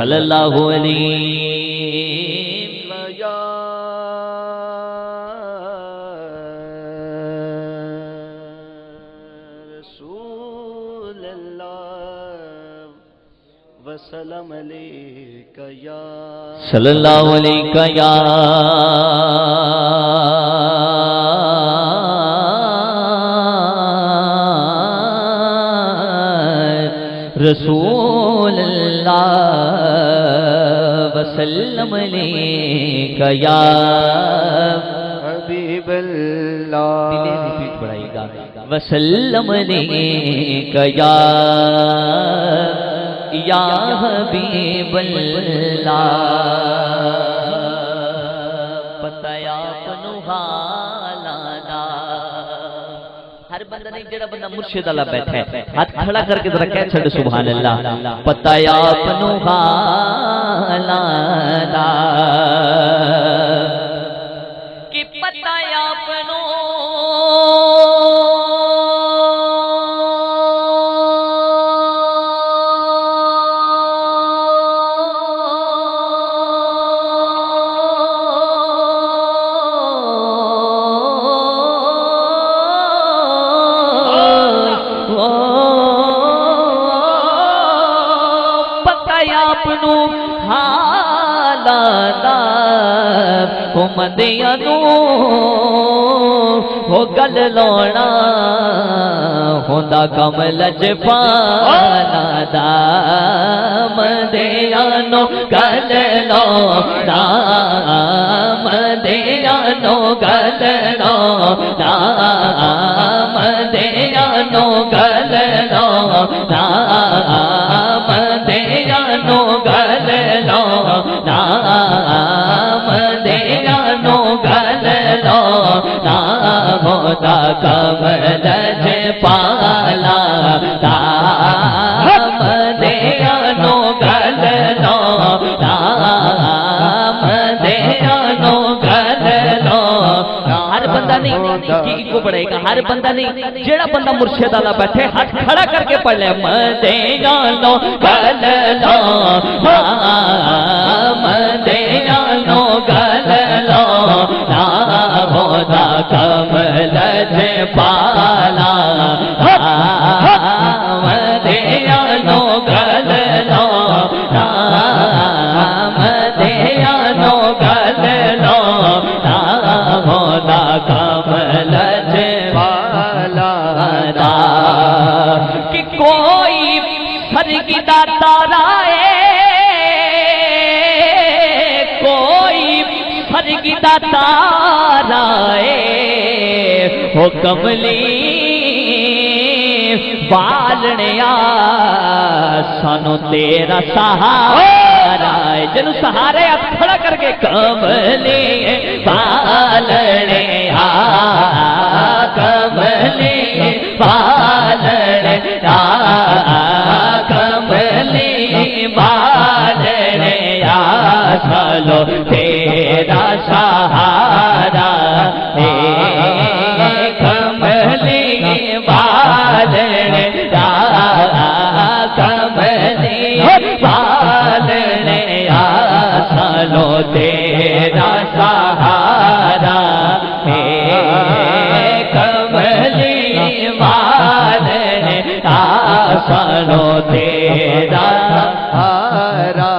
صلی اللہ علیہ یا رسول اللہ وسلم علیک یا صلی اللہ علیہ یا رسول اللہ وسلم علیک یا حبیب اللہ ریپیٹ پڑھائیے گا وسلم علیک یا حبیب اللہ پتہ اپنو حالانا ہر بندہ نہیں جڑا بندہ مرشد اللہ بیٹھا ہے ہاتھ کھڑا کر کے ذرا کہہ چھڑ سبحان اللہ پتہ اپنو حالانا کہ پتہ اپنو اپنو حالانا ہو مدیانو ہو گل لونا ہوندا کم لجپانا دا مدیانو گل لونا مدیانو گل لونا مدیانو گل لونا مدیانو گل لونا مدیانو گل لونا ہوتا کم لجپالا دا مدیانو گل لونا مدیانو گل لونا ہر بندہ نہیں کی کو پڑھے گا ہر بندہ نہیں جڑا بندہ مرشد اللہ بیٹھے ہاتھ کھڑا کر کے پڑھ لے مدیانو گل لونا مدیانو گل لونا ہوتا کم لجپالا مدیانو گل لونا مدیانو گل لونا ہوتا کم لجپالا کہ کوئی فرگدہ تارا کوئی فرگدہ تارا ہو کملی بالنیا سانو تیرا سہارا جنو سہارے ہاتھ کھڑا کر کے کملی بالنیا کملی بالنیا کملی بالنیا سالو تیرا سہارا کملی بالنیا کملی بالنیا سالو تیرا سہارا کملی بالنیا سالو تیرا سہارا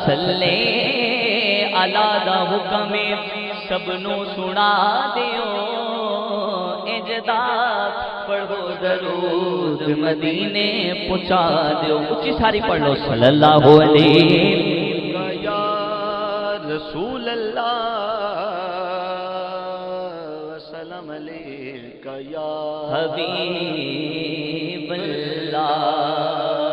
صلی اللہ دا حکم سب نو سنا دیو اجدا پڑھو درود مدینے پہنچا دیو اچھی ساری پڑھ لو صلی اللہ علیہ یا رسول اللہ وسلم علیک یا حبیب اللہ